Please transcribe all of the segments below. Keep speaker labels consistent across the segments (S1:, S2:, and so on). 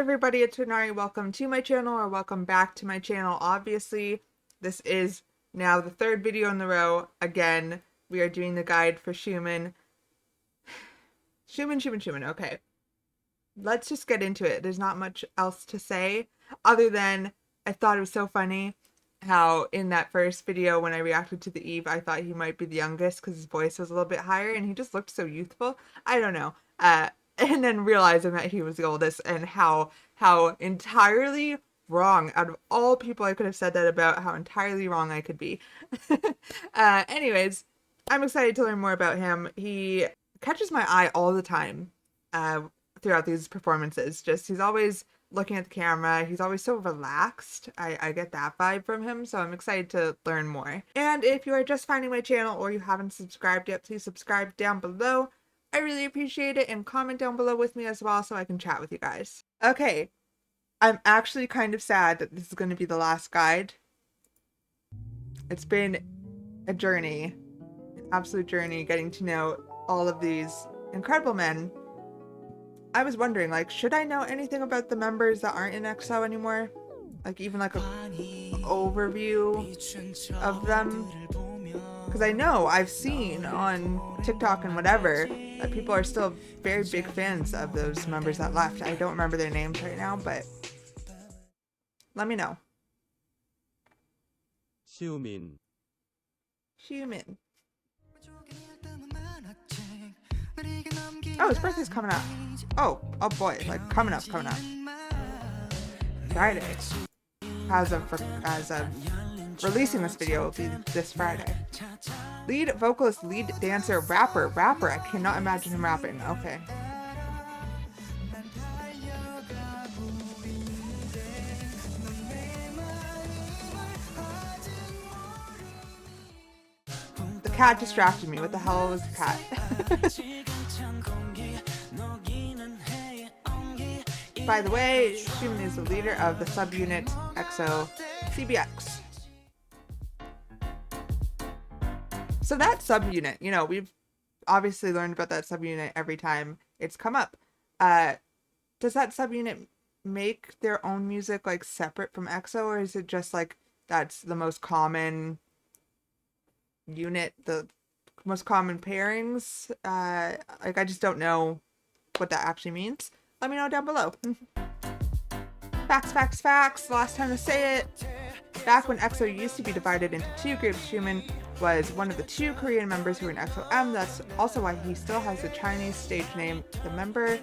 S1: everybody, it's Renari. Welcome to my channel, or welcome back to my channel. Obviously, this is now the third video in a row. Again, we are doing the guide for Xiumin. Xiumin. Okay. Let's just get into it. There's not much else to say other than I thought it was so funny how in that first video when I reacted to the Eve, I thought he might be the youngest because his voice was a little bit higher and he just looked so youthful. I don't know. And then realizing that he was the oldest and how entirely wrong, out of all people I could have said that about, how entirely wrong I could be. Anyways, I'm excited to learn more about him. He catches my eye all the time throughout these performances. Just he's always looking at the camera. He's always so relaxed. I get that vibe from him, so I'm excited to learn more. And if you are just finding my channel or you haven't subscribed yet, please subscribe down below. I really appreciate it, and comment down below with me as well so I can chat with you guys. Okay, I'm actually kind of sad that this is going to be the last guide. It's been a journey, an absolute journey, getting to know all of these incredible men. I was wondering, like, should I know anything about the members that aren't in EXO anymore? Like, even like a overview of them? Because I know I've seen on TikTok and whatever that people are still very big fans of those members that left. I don't remember their names right now, but let me know.
S2: Xiumin.
S1: Oh, his birthday's coming up. Oh boy, like coming up. Friday. As of releasing this video, will be this Friday. Lead vocalist, lead dancer, rapper. I cannot imagine him rapping. Okay. The cat distracted me. What the hell was the cat? By the way, Xiumin is the leader of the subunit EXO CBX. So that subunit, you know, we've obviously learned about that subunit every time it's come up. Does that subunit make their own music like separate from EXO, or is it just like that's the most common unit, the most common pairings? Like, I just don't know what that actually means. Let me know down below. Facts. Last time to say it. Back when EXO used to be divided into two groups, Xiumin was one of the two Korean members who were in EXO-M. That's also why he still has the Chinese stage name. The member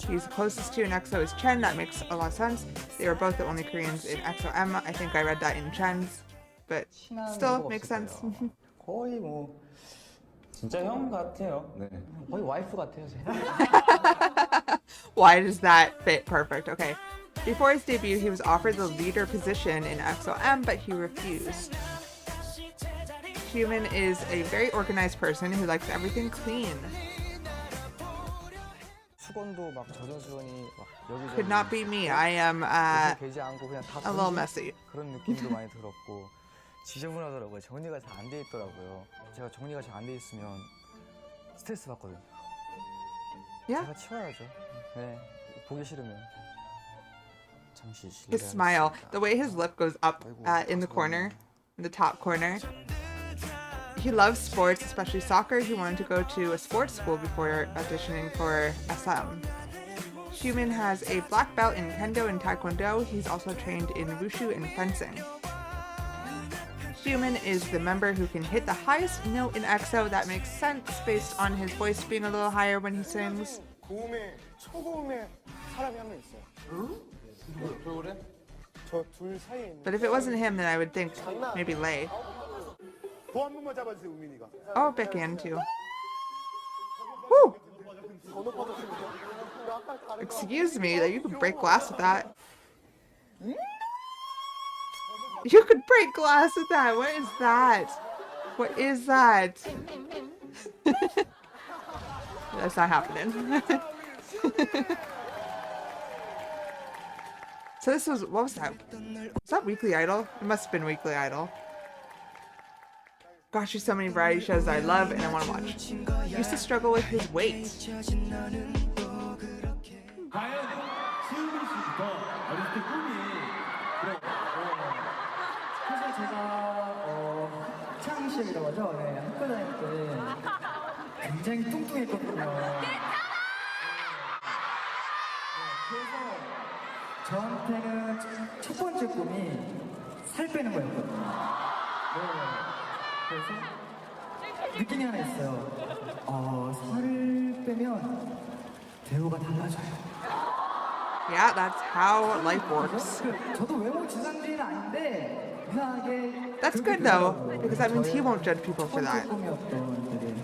S1: he's closest to in EXO is Chen. That makes a lot of sense. They were both the only Koreans in EXO-M. I think I read that in Chen's, but still makes sense.
S3: 거의 뭐 진짜 형 같아요. 네. 거의 와이프 같아요.
S1: Why does that fit perfect? Okay. Before his debut, he was offered the leader position in EXO-M, but he refused. Xiumin is a very organized person who likes everything clean.
S3: 수건도 막 젖은 수건이 막 여기저기
S1: Could not be me. I am
S3: 되지 않고 그냥 다
S1: a little messy.
S3: 그런 느낌도 많이 들었고 지저분하더라고요. 정리가 잘 안 돼 있더라고요. 제가 정리가 잘 안 돼 있으면 스트레스 받거든요.
S1: Yeah.
S3: 제가 치워야죠. 네, 보기 싫으면.
S1: His smile, the way his lip goes up in the corner, in the top corner. He loves sports, especially soccer. He wanted to go to a sports school before auditioning for SM. Xiumin has a black belt in Kendo and Taekwondo. He's also trained in Wushu and fencing. Xiumin is the member who can hit the highest note in EXO. That makes sense based on his voice being a little higher when he sings.
S4: 고음에 초고음에 사람이 한 명 있어요. 돌고래? 저 둘 사이에 있는.
S1: But if it wasn't him, then I would think maybe Lay.
S4: 도 한 번만 잡아주세요, 우민이가.
S1: Oh, Baekhyun too. Woo! Excuse me, that you could break glass with that. You could break glass with that. What is that? What is that? That's not happening. So this was, what was that? Was that Weekly Idol? It must have been Weekly Idol. Gosh, there's so many variety shows that I love and I want to watch. I used to struggle with his weight.
S5: 과연 xiumin 씨부터
S2: 시험이라고 하죠. 네, 학교 다닐 때 굉장히 뚱뚱했거든요. 그래서 저한테는 첫 번째 꿈이 살 빼는 거였거든요. 네. 그래서 느낌이 하나 있어요. 살을 빼면 대우가 달라져요.
S1: Yeah, that's how life works.
S2: 저도 외모 지상주의는 아닌데 이상하게
S1: That's good though, because that means he won't judge people for that.
S2: 꿈이었던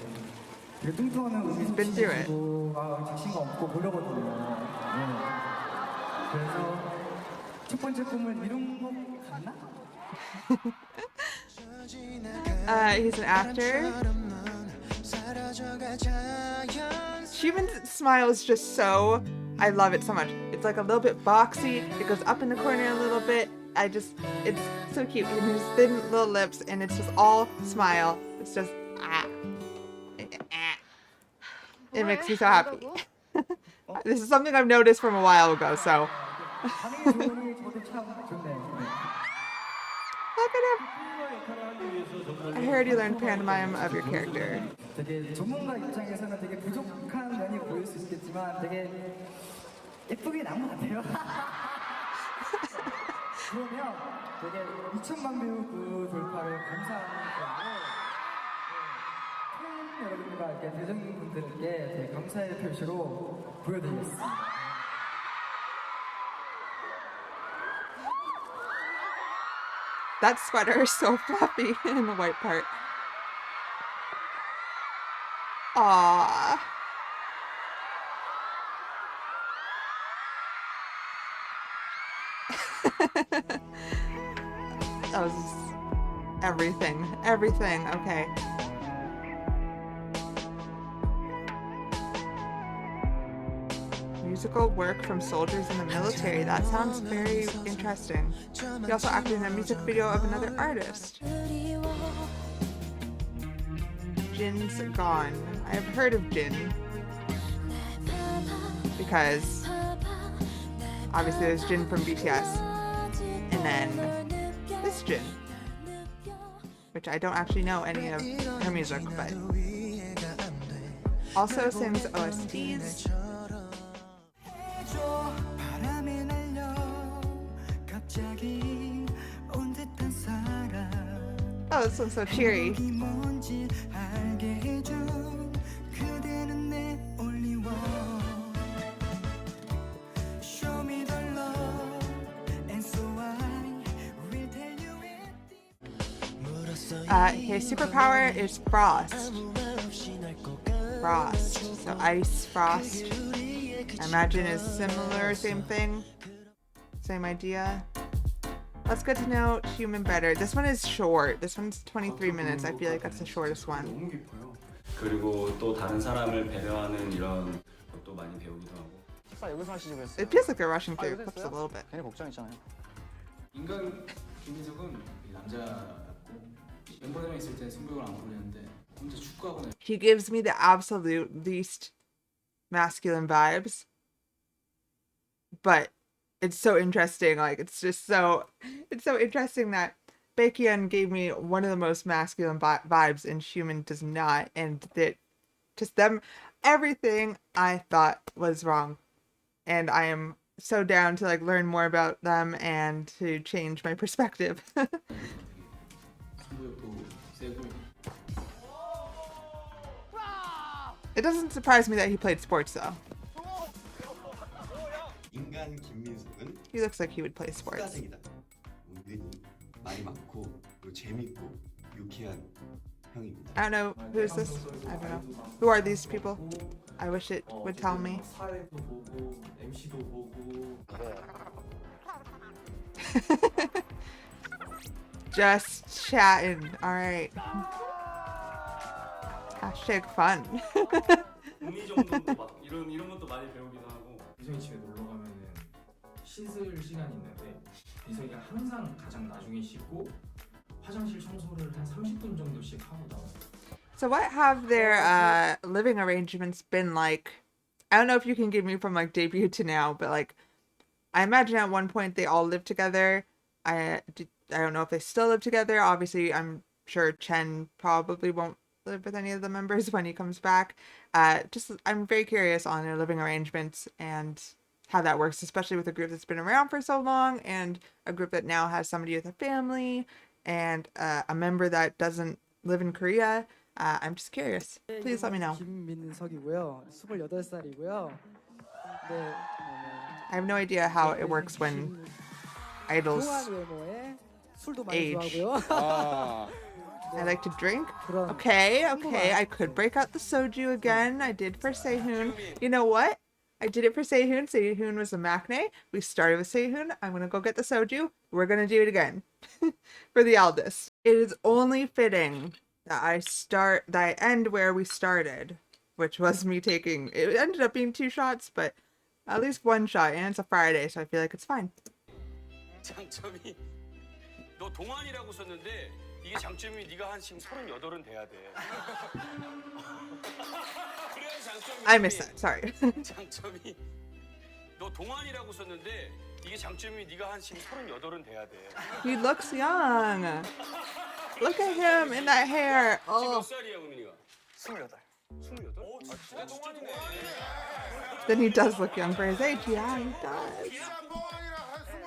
S2: 되게 뚱뚱하면 의미
S1: been through it.
S2: 고 자신감 없고 그러거든요. 네. 그래서 첫 번째 꿈을 이룬 것 같나?
S1: He's an actor. Xiumin's smile is just so, I love it so much. It's like a little bit boxy. It goes up in the corner a little bit. It's so cute. And his thin little lips, and it's just all smile. It's just, It makes me so happy. This is something I've noticed from a while ago, so.
S2: 반응이 좋으니 저도 참 좋네요.
S1: Look at him. I heard you learned pantomime of your character.
S2: 되게 전문가 입장에서는 되게 부족한 면이 보일 수 있겠지만 되게 예쁘게 나온 것 같아요. 그러면 되게 2천만 뷰 그 돌파를 감사하는 팬 여러분과 이렇게 대중분들께 되게 감사의 표시로 보여드리겠습니다.
S1: That sweater is so fluffy in the white part. Aww. That was everything. Everything. Okay. Musical work from soldiers in the military. That sounds very interesting. He also acted in a music video of another artist. Jin's gone. I've heard of Jin. Because obviously there's Jin from BTS. And then this Jin. Which I don't actually know any of her music, but also sings OSTs. Oh, this one's so cheery. His superpower is frost. Frost. So ice, frost. I imagine is similar, same thing. Same idea. Let's get to know Xiumin better. This one is short. This one's 23 minutes. I feel like that's the shortest one.
S5: 너무 깊어요. 그리고 또 다른 사람을 배려하는 이런 것도 많이 배우기도 하고.
S3: 식사 여기서 하시지 그랬어요?
S1: It feels like they're rushing through clips a little bit.
S3: 괜히 걱정했잖아요.
S5: 인간 김민석은 남자였고 멤버들이랑 있을 때 승부욕을 안 부리는데 혼자 축구하고
S1: He gives me the absolute least masculine vibes. But it's so interesting. Like it's so interesting that Baekhyun gave me one of the most masculine vibes and Xiumin does not, and that just them, everything I thought was wrong, and I am so down to like learn more about them and to change my perspective.
S5: 승부욕도 세고.
S1: It doesn't surprise me that he played sports though.
S6: 인간 김민석은
S1: He looks like he would play sports.
S6: 수다쟁이다. 은근히 말이 많고 그리고 재밌고 유쾌한 형입니다.
S1: I don't know who's this. I don't know. Who are these people? I wish it would tell me.
S7: 사회도 보고 MC도 보고
S1: Just chatting. All right. Hashtag fun.
S5: 운이 정도도 막 이런 것도 많이 배우기도 하고.
S7: 미성이 집에 놀러 가면은 씻을 시간이 있는데 미성이가 항상 가장 나중에 씻고 화장실 청소를 한 30분 정도씩 하고 나와요.
S1: So what have their living arrangements been like? I don't know if you can give me from like debut to now, but like I imagine at one point they all lived together. I don't know if they still live together. Obviously, I'm sure Chen probably won't live with any of the members when he comes back. I'm very curious on their living arrangements and how that works, especially with a group that's been around for so long and a group that now has somebody with a family and a member that doesn't live in Korea. I'm just curious. Please let me know.
S2: 김민석이고요. 28살이고요. 네.
S1: I have no idea how it works when idols
S2: 동안 외모에 술도 많이
S1: age.
S2: 좋아하고요.
S1: I like to drink.
S2: 그런
S1: Okay, I could break out the soju again. I did for Sehun. You know what? I did it for Sehun. Sehun was a maknae. We started with Sehun. I'm gonna go get the soju. We're gonna do it again for the eldest. It is only fitting that I end where we started, which was me taking. It ended up being 2 shots, but at least 1 shot, and it's a Friday, so I feel like it's fine.
S8: 장점이 너 동안이라고 썼는데 이게 장점이 네가 한 지금 38은 돼야 돼. 그래야 장점이.
S1: I missed that. Sorry.
S8: 장점이 너 동안이라고 썼는데 이게 장점이 네가 한 지금 38은 돼야 돼.
S1: He looks young. Look at him in that hair.
S8: 지금
S1: Oh.
S8: 몇 살이야, 우민이가? 28. 28? 오, 진짜 동안이네.
S1: Then he does look young for his age. Yeah, he does.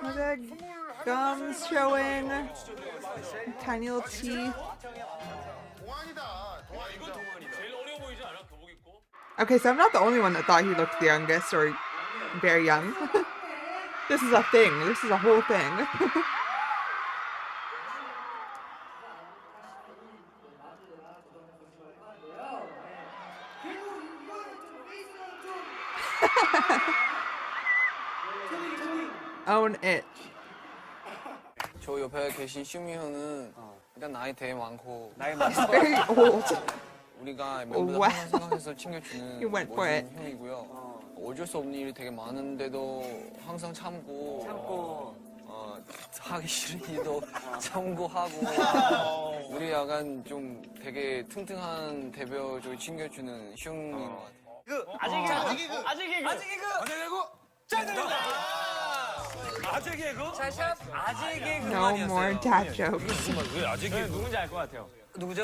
S1: Look at gums showing. Tiny little teeth.
S8: 제일 어려 보이지 않아? 교복 입고?
S1: Okay, so I'm not the only one that thought he looked the youngest or very young. This is a thing. This is a whole thing. Own it.
S9: 저 옆에 계신 슈미 형은 일단 나이 되게 많고
S1: Very old.
S9: 우리가 멤버들
S1: 와.
S9: 항상 생각해서 챙겨주는
S1: You went for it.
S9: 멋진 형이고요. 어쩔 수 없는 일이 되게 많은데도 항상 참고 하기 싫은 일도 참고 하고 우리 약간 좀 되게 튼튼한 대표적으로 챙겨주는 형인 것 같아요.
S8: 아재 개그? 아재 개그.
S1: No more dad jokes.
S8: 왜 아재 개그?
S7: 누군지 알 것 같아요.
S9: 누구죠?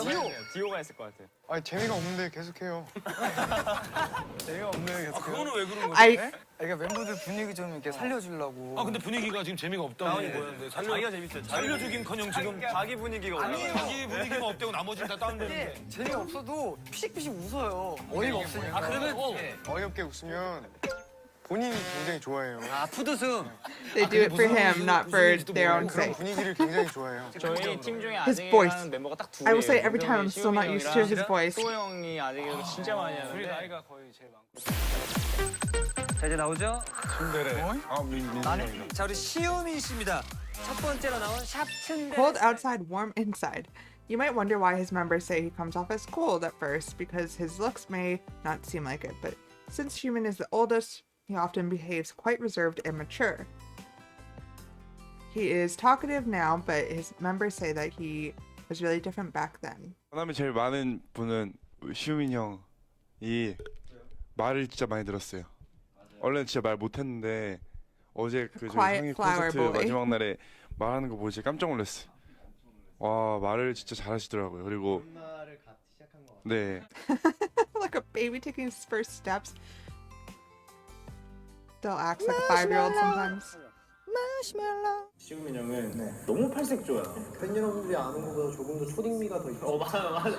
S7: 디오가 있을 것 같아요.
S4: 아니 재미가 없는데 계속해요.
S7: 재미가 없네. 계속.
S8: 그거는 왜 그런 거지?
S1: I
S9: 그러니까 멤버들 분위기 좀 이렇게 살려주려고.
S8: 아 근데 분위기가 지금 재미가 없다고 보였는데 자기가 재밌어. 살려주긴커녕 지금
S7: 자기 분위기가 올라가.
S8: 자기 분위기만 없대고 나머지는 다 다운되는데.
S9: 재미가 없어도 피식피식 웃어요. 어이가 없으니까.
S8: 그러면
S4: 어이없게 웃으면 본인이 굉장히 좋아해요.
S9: 아 푸드승.
S1: they do it for him, not for their own
S4: 그런
S1: sake.
S4: 분위기를 굉장히 좋아해요.
S7: 저희 팀 중에
S1: His voice.
S7: 아직이라는 멤버가 딱 두
S1: I will
S7: 개예요.
S1: say every time I'm still not used to his voice.
S7: 소 형이 아직이라도 진짜 많이 하는데.
S8: 둘이 나이가 거의 제일 많고.
S9: 자 이제 나오죠?
S8: 민성이다.
S9: 자 우리 시우민 씨입니다. 첫 번째로 나온 샵 츤데.
S1: Cold outside, warm inside. You might wonder why his members say he comes off as cold at first, because his looks may not seem like it, but since Xiumin is the oldest, he often behaves quite reserved and mature. He is talkative now, but his members say that he was really different back then.
S10: 만남이 제일 많은 분은 시우민 형이 말을 진짜 많이 들었어요. 원래는 진짜 말 못했는데 어제 그 저희
S1: Quiet
S10: 생일
S1: flower
S10: 콘서트
S1: boy.
S10: 마지막 날에 말하는 거 보고 진짜 깜짝 놀랐어요. 와 말을 진짜 잘하시더라고요. 그리고 네
S1: Like a baby taking his first steps. Still acts like a 5-year-old sometimes.
S7: 시우민 형은 너무 팔색조야.
S2: 팬 여러분들이 아는 것보다 조금 더 초딩미가 더 있어.
S7: 맞아.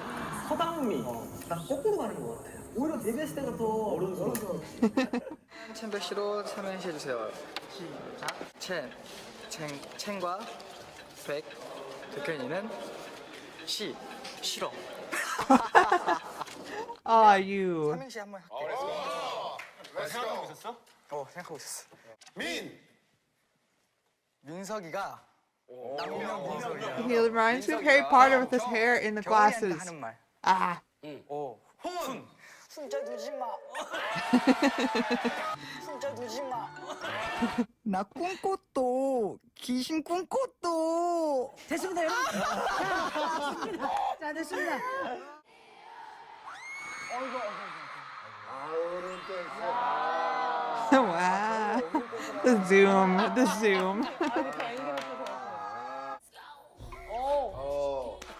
S7: 서당미.
S2: 난 거꾸로 가는 것 같아. 오히려 데뷔했을 때가 더 어른스러워.
S9: 챔ber 씨로 삼행시 해주세요. 시작. 첸과 백 백현이는 싫어.
S1: Ah, you.
S9: 삼행시 한번 할게요.
S8: 생각하고 있었어?
S9: 생각하고 있었어. 민석이가 민석이야.
S1: He reminds me of Harry Potter with his hair in the glasses.
S9: 하는 말.
S1: Ah.
S11: 숨자 두지 마. 숨자 두지 마.
S9: 나 꿈꽃도 귀신 꿈꽃도.
S11: 됐습니다, 여러분. 자, 됐습니다.
S1: Wow. The zoom. The zoom.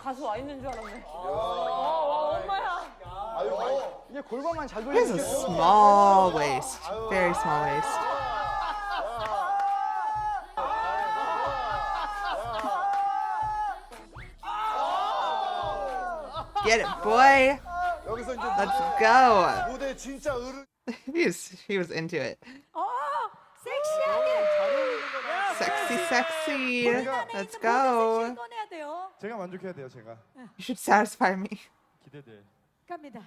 S11: 가수 와 있는 줄 알았네. 엄마야.
S4: 이게 골반만 잘
S1: He has a small waist. Very small waist. Get it, boy.
S4: 여기서 이제
S1: Let's go.
S4: 무대 진짜 어른.
S1: He was into it.
S11: 섹시하게.
S1: Sexy, sexy. Let's go.
S11: 꺼내야 돼요.
S4: 제가 만족해야 돼요, 제가.
S1: You should satisfy me.
S4: 기대돼.
S11: 갑니다.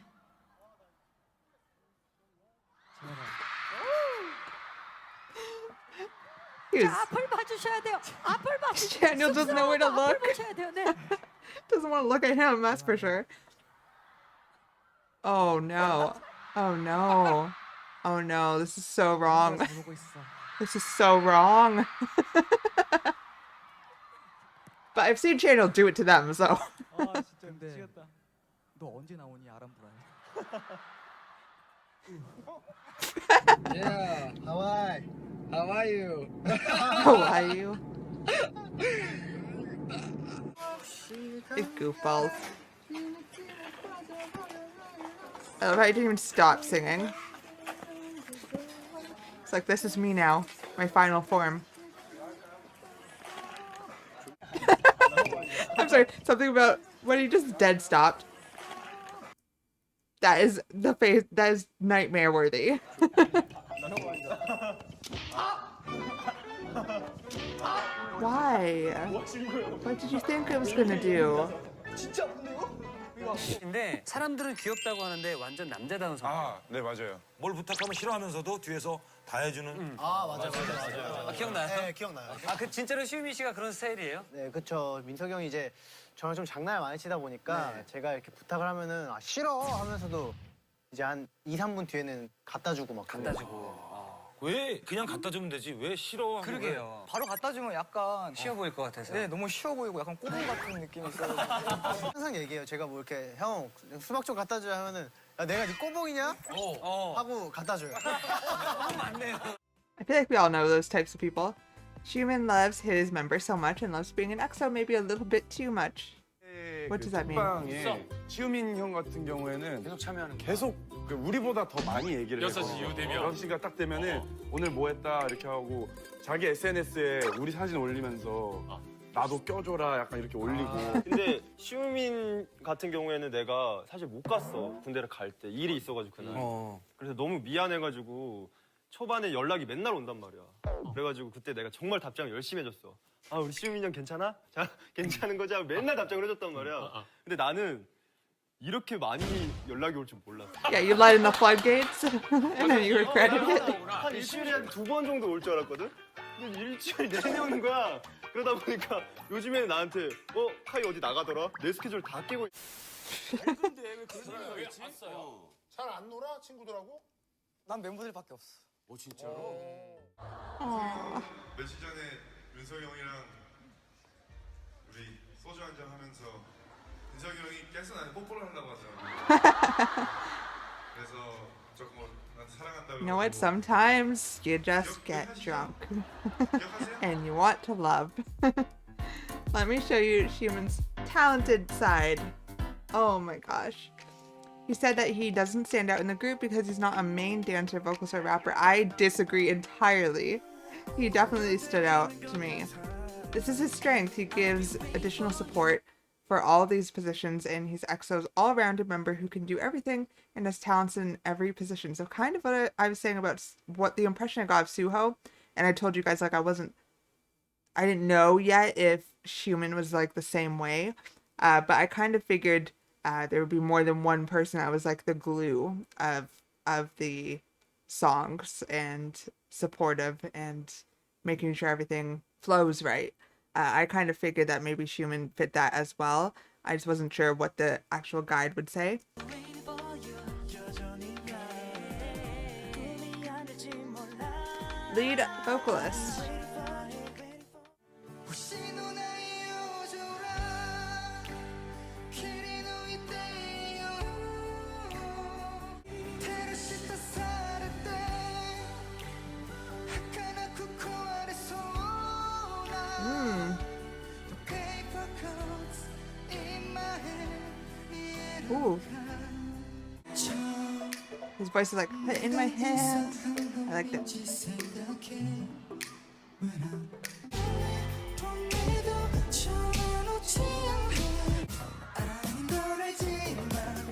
S1: He was,
S11: 자, 앞을 봐주셔야 돼요. 앞을 봐주셔야 돼요.
S1: Daniel doesn't know where to
S11: 앞을
S1: look.
S11: 보셔야 돼요. 네.
S1: doesn't want to look at him, that's for sure. Oh no. Oh no. Oh no, this is so wrong. This is so wrong. But I've seen Channel do it to them, so.
S3: 아 진짜 미치겠다. 너 언제 나오니 아람브라에?
S9: Yeah,
S4: 하와이.
S9: how are you?
S1: How are you? These goofballs. I love how I didn't even stop singing. It's like, this is me now. My final form. I'm sorry, something about when he just dead stopped. That is the face, that is nightmare worthy. Why? What did you think it was gonna do?
S8: 근데 사람들은 귀엽다고 하는데 완전 남자다운 성격.
S10: 아, 네 맞아요.
S12: 뭘 부탁하면 싫어하면서도 뒤에서 다 해주는.
S9: 맞아요.
S8: 기억나요?
S2: 네, 기억나요.
S8: 그 진짜로 시우민 씨가 그런 스타일이에요?
S2: 네, 그쵸. 민석이 형이 이제 저랑 좀 장난을 많이 치다 보니까 제가 이렇게 부탁을 하면은 싫어 하면서도 이제 한 2, 3분 뒤에는 갖다 주고 막
S8: 갖다 주고.
S12: 왜 그냥 갖다 주면 되지? 왜 싫어?
S3: 그러게요. 바로 갖다 주면 약간
S8: 쉬워 보일 것 같아서.
S3: 네 너무 쉬워 보이고 약간 꼬부 같은 느낌이 있어요.
S2: 항상 얘기해요. 제가 뭐 이렇게 형 수박 좀 갖다 줘야 하면은 야 내가 네 꼬봉이냐? 하고 갖다 줘요.
S1: I feel like we all know those types of people. Xiumin loves his members so much and loves being an EXO maybe a little bit too much. What does that mean?
S10: 에 시우민 형 같은 경우에는
S8: 계속 참여하는 거.
S10: 계속 우리보다 더 많이 얘기를 해요.
S12: 6시 이후 되면?
S10: 6시가 딱 되면은 오늘 뭐 했다 이렇게 하고 자기 SNS에 우리 사진 올리면서 나도 껴줘라 약간 이렇게 올리고.
S13: 근데 시우민 같은 경우에는 내가 사실 못 갔어. 군대를 갈 때 일이 있어가지고 그날. 그래서 너무 미안해가지고 초반에 연락이 맨날 온단 말이야. 그래가지고 그때 내가 정말 답장을 열심히 해줬어. 아 우리 시우민 형 괜찮아? 자 괜찮은 거지? 하고 맨날 답장을 해줬단 말이야. 근데 나는 이렇게 많이 연락이 올 줄 몰랐어.
S1: Yeah, you let in the floodgates and then you regretted it.
S13: 한 일주일에 한 2번 정도 올 줄 알았거든? 근데 일주일 내내 오는 거야. 그러다 보니까 요즘에는 나한테 카이 어디 나가더라? 내 스케줄 다 깨고
S12: 근데 왜 그런 생각을 했지?
S4: 잘 안 놀아 친구들하고?
S3: 난 멤버들밖에 없어.
S12: 오 진짜로?
S1: Aww.
S10: 며칠 전에 윤석이 형이랑 우리 소주 한잔 하면서 윤석이 형이 가스 안에 뽀뽀를 하려고 하더라고요. 그래서 조금 난 사랑한다고.
S1: You know what? Sometimes you just get drunk and you want to love. Let me show you Xiumin's talented side. Oh my gosh. He said that he doesn't stand out in the group because he's not a main dancer, vocalist, or rapper. I disagree entirely. He definitely stood out to me. This is his strength. He gives additional support for all these positions, and he's EXO's all-rounded member who can do everything and has talents in every position. So kind of what I was saying about what the impression I got of Suho, and I told you guys like I didn't know yet if Xiumin was like the same way, but I kind of figured there would be more than one person that was like the glue of the songs and supportive and making sure everything flows right. I kind of figured that maybe Xiumin fit that as well. I just wasn't sure what the actual guide would say. Lead vocalist. His voice is like, in my hand. I like that. These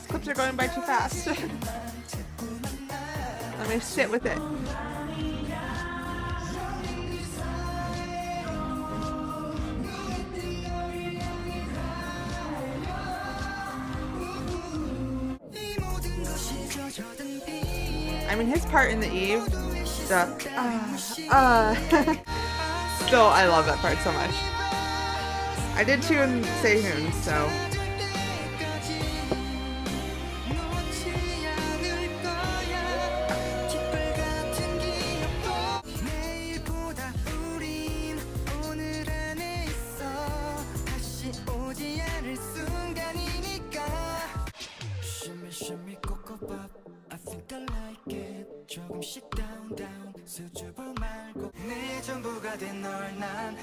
S1: clips are going by too fast. Let me sit with it. I mean, his part in the Eve, the still, I love that part so much. I did too in Xiumin, so.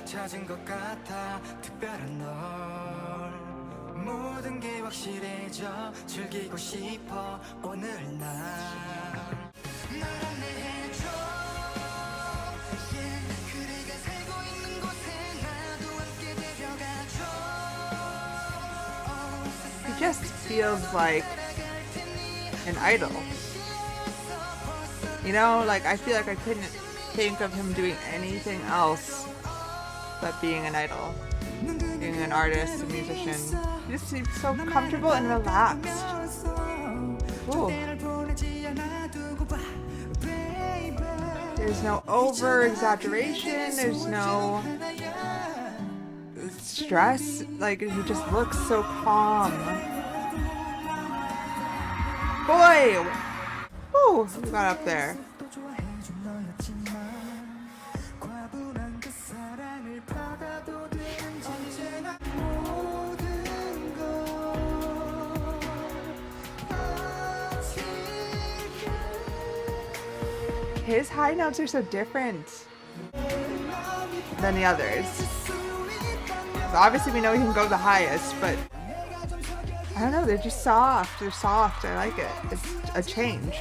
S14: 찾은 것 같아 특별한 널 모든 게 확실해져 즐기고 싶어 오늘 날 안내해줘 그대가 살고 있는 곳에 나도 함께 데려가줘
S1: He just feels like an idol. You know, like I feel like I couldn't think of him doing anything else but being an idol, being an artist, a musician. He just seems so comfortable and relaxed. Ooh. There's no over-exaggeration, there's no stress, like he just looks so calm. Boy! Ooh, we got up there. His high notes are so different than the others. So obviously we know he can go the highest, but I don't know, they're just soft. They're soft. I like it. It's a change.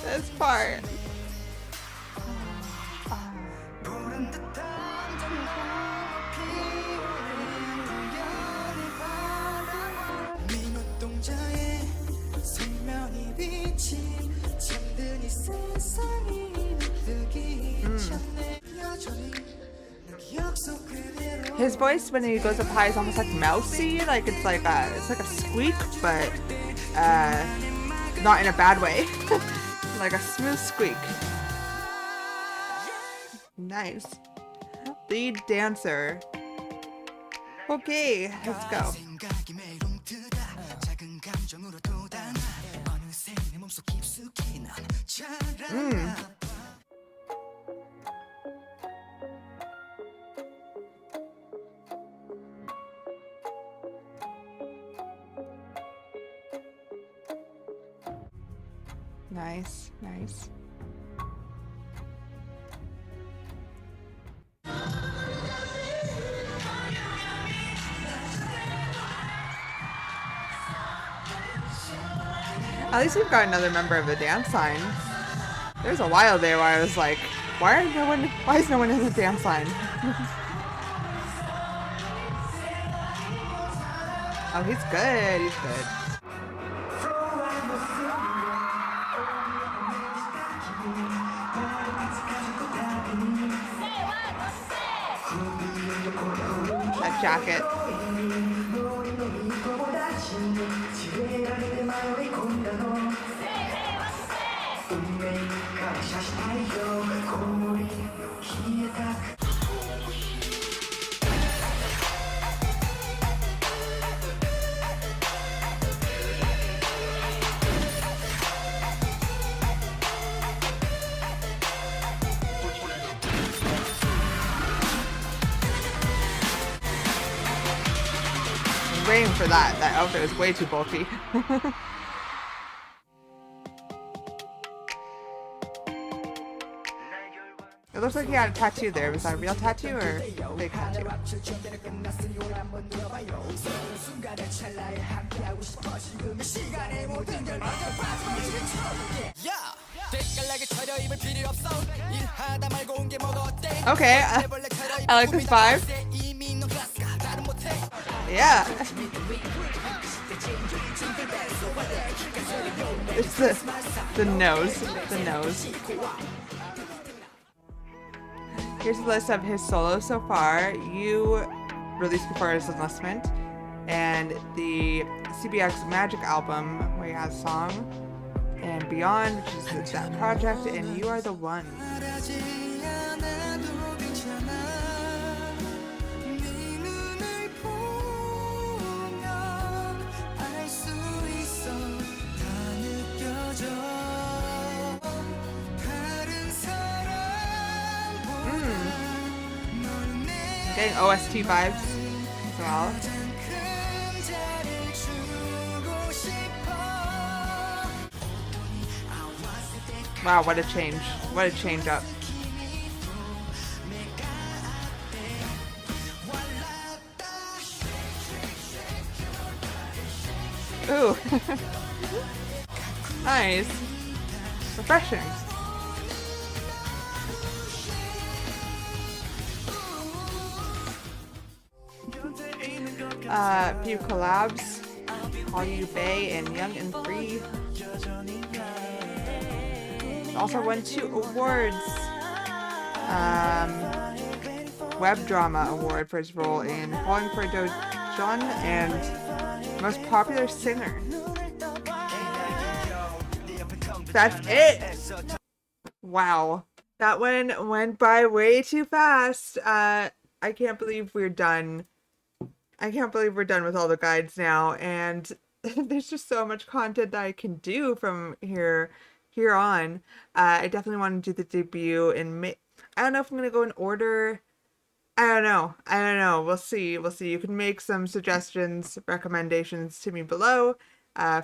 S1: This part. His voice when he goes up high is almost like mousy, like it's like a squeak, but not in a bad way. Like a smooth squeak. Nice. Lead dancer. Okay, let's go. Nice, nice. At least we've got another member of the dance line. There's a while there where I was like, why is no one in the dance line? Oh, he's good, he's good. That jacket. Waiting for that. That outfit is way too bulky. looks like he had a tattoo there. Was that a real tattoo or a fake tattoo? Okay, I like this vibe. Yeah. It's the nose. The nose. Here's a list of his solos so far. You released before his enlistment, and the CBX Magic album where he has a song, and Beyond, which is that project, and You Are the One. Getting OST vibes as well. Wow, what a change. What a change up. Ooh. Nice. Refreshing. Few collabs. Call You Bay and Young and Free. Also won 2 awards. Web Drama Award for his role in Falling for Dojun and Most Popular Singer. That's it! Wow. That one went by way too fast. I can't believe we're done. I can't believe we're done with all the guides now, and there's just so much content that I can do from here on. I definitely want to do the debut in May. I don't know if I'm gonna go in order. I don't know. We'll see. You can make some suggestions, recommendations to me below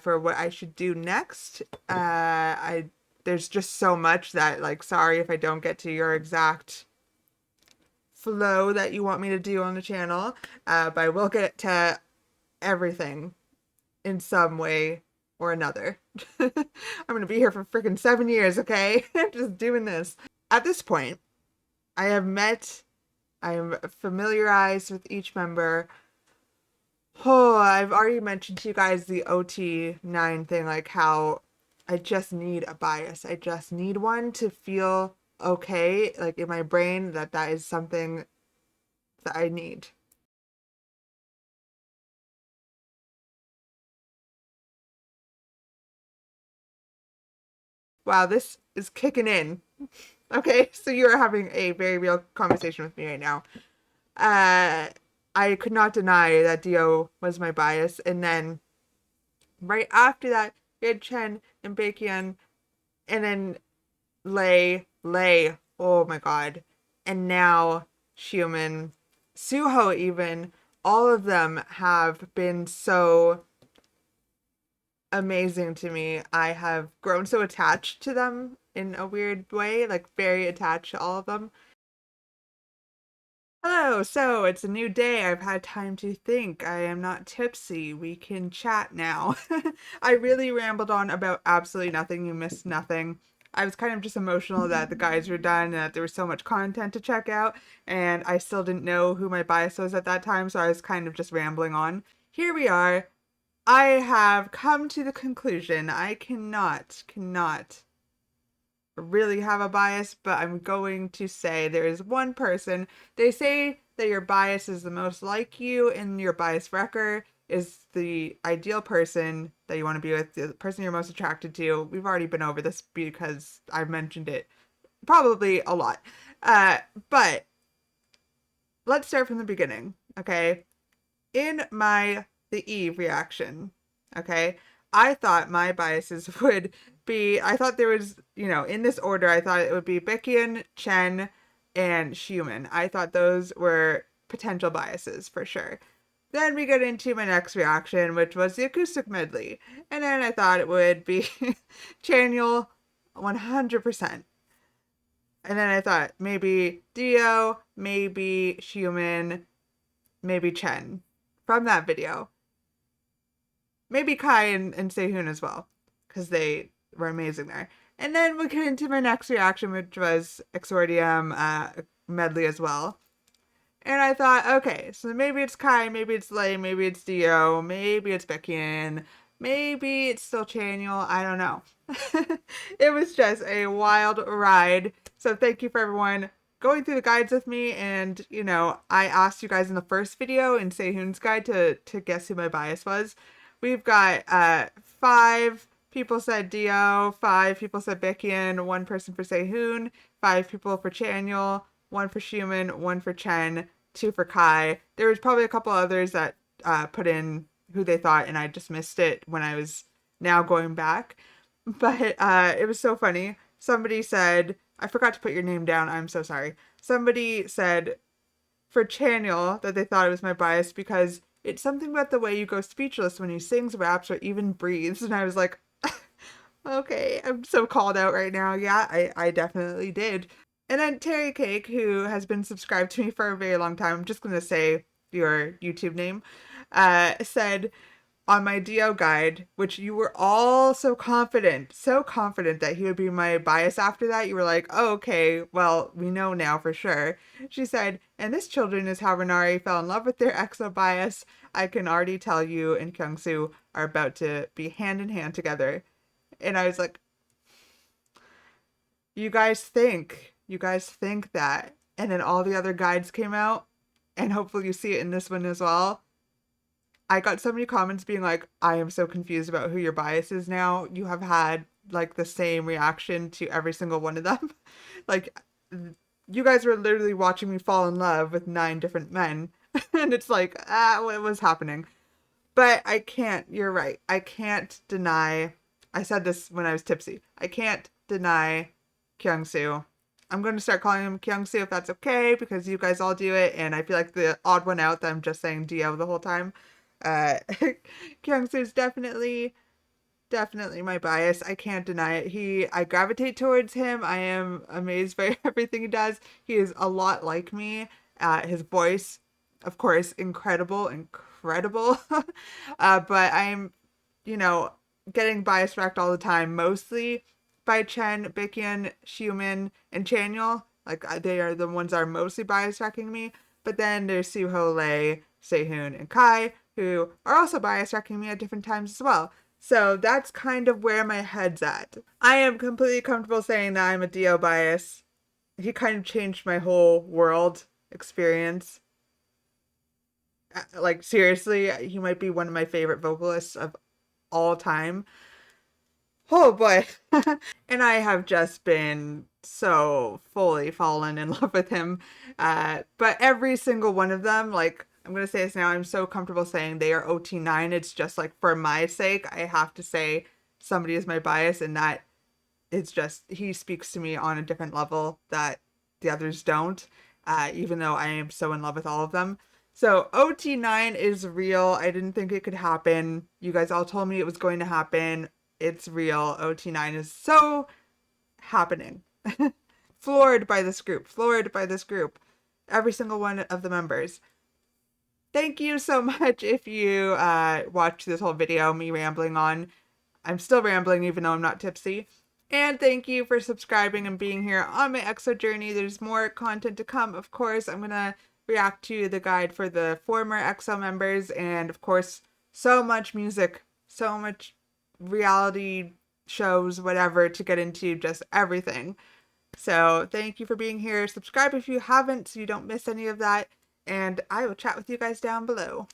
S1: for what I should do next. There's just so much that, like, sorry if I don't get to your exact flow that you want me to do on the channel, but I will get to everything in some way or another. I'm gonna be here for freaking 7 years, okay? Just doing this. At this point, I am familiarized with each member. Oh, I've already mentioned to you guys the OT9 thing, like how I just need a bias. I just need one to feel okay, like in my brain, that is something that I need. Wow, this is kicking in. Okay, so you are having a very real conversation with me right now. I could not deny that Dio was my bias, and then right after that, we had Chen and Baekhyun, and then Lay, oh my god. And now Xiumin, Suho even, all of them have been so amazing to me. I have grown so attached to them in a weird way, like very attached to all of them. Hello, so it's a new day. I've had time to think. I am not tipsy. We can chat now. I really rambled on about absolutely nothing. You missed nothing. I was kind of just emotional that the guys were done and that there was so much content to check out, and I still didn't know who my bias was at that time, so I was kind of just rambling on. Here we are. I have come to the conclusion I cannot really have a bias, but I'm going to say there is one person. They say that your bias is the most like you, and your bias wrecker is the ideal person that you want to be with, the person you're most attracted to. We've already been over this because I've mentioned it probably a lot. But let's start from the beginning, okay? In the Eve reaction, okay, I thought my biases would be, I thought there was, in this order, I thought it would be Baekhyun, Chen, and Xiumin. I thought those were potential biases for sure. Then we get into my next reaction, which was the acoustic medley. And then I thought it would be Chaniel 100%. And then I thought maybe Dio, maybe Xiumin, maybe Chen from that video. Maybe Kai and Sehun as well, because they were amazing there. And then we get into my next reaction, which was Exordium medley as well. And I thought, okay, so maybe it's Kai, maybe it's Lei, maybe it's Dio, maybe it's Baekhyun, maybe it's still Chaniel, I don't know. It was just a wild ride. So thank you for everyone going through the guides with me. And, you know, I asked you guys in the first video in Sehun's guide to guess who my bias was. We've got 5 people said Dio, 5 people said Baekhyun, 1 person for Sehun, 5 people for Chaniel, 1 for Xiumin, 1 for Chen, 2 for Kai. There was probably a couple others that put in who they thought, and I just missed it when I was now going back. But it was so funny. Somebody said, I forgot to put your name down, I'm so sorry. Somebody said for Chaniel that they thought it was my bias because it's something about the way you go speechless when he sings, raps, or even breathes. And I was like, okay, I'm so called out right now. Yeah, I definitely did. And then Terry Cake, who has been subscribed to me for a very long time, I'm just going to say your YouTube name, said on my Dio guide, which you were all so confident that he would be my bias after that. You were like, oh, okay, well, we know now for sure. She said, and this children is how Renari fell in love with their EXO bias. I can already tell you and Kyungsoo are about to be hand in hand together. And I was like, you guys think that. And then all the other guides came out, and hopefully you see it in this one as well. I got so many comments being like, I am so confused about who your bias is now. You have had like the same reaction to every single one of them. Like, you guys were literally watching me fall in love with 9 different men. And it's like, what was happening? But I can't, you're right. I can't deny, I said this when I was tipsy. I can't deny Kyungsoo. I'm going to start calling him Kyungsoo if that's okay, because you guys all do it. And I feel like the odd one out that I'm just saying Dio the whole time. Kyungsoo is definitely my bias. I can't deny it. I gravitate towards him. I am amazed by everything he does. He is a lot like me. His voice, of course, incredible. But I'm, getting bias racked all the time, mostly by Chen, Baekhyun, Xiumin, and Chaniel. Like, they are the ones that are mostly bias racking me. But then there's Suho, Lei, Sehun, and Kai, who are also bias wrecking me at different times as well. So that's kind of where my head's at. I am completely comfortable saying that I'm a Dio bias. He kind of changed my whole world experience. Like, seriously, he might be one of my favorite vocalists of all time. Oh boy. And I have just been so fully fallen in love with him. But every single one of them, like, I'm going to say this now, I'm so comfortable saying they are OT9. It's just like, for my sake, I have to say somebody is my bias, and that it's just, he speaks to me on a different level that the others don't, even though I am so in love with all of them. So OT9 is real. I didn't think it could happen. You guys all told me it was going to happen. It's real. OT9 is so happening. Floored by this group. Every single one of the members. Thank you so much if you watched this whole video, me rambling on. I'm still rambling even though I'm not tipsy. And thank you for subscribing and being here on my EXO journey. There's more content to come, of course. I'm going to react to the guide for the former EXO members, and of course, so much music, so much reality shows, whatever, to get into, just everything. So thank you for being here. Subscribe if you haven't so you don't miss any of that. And I will chat with you guys down below.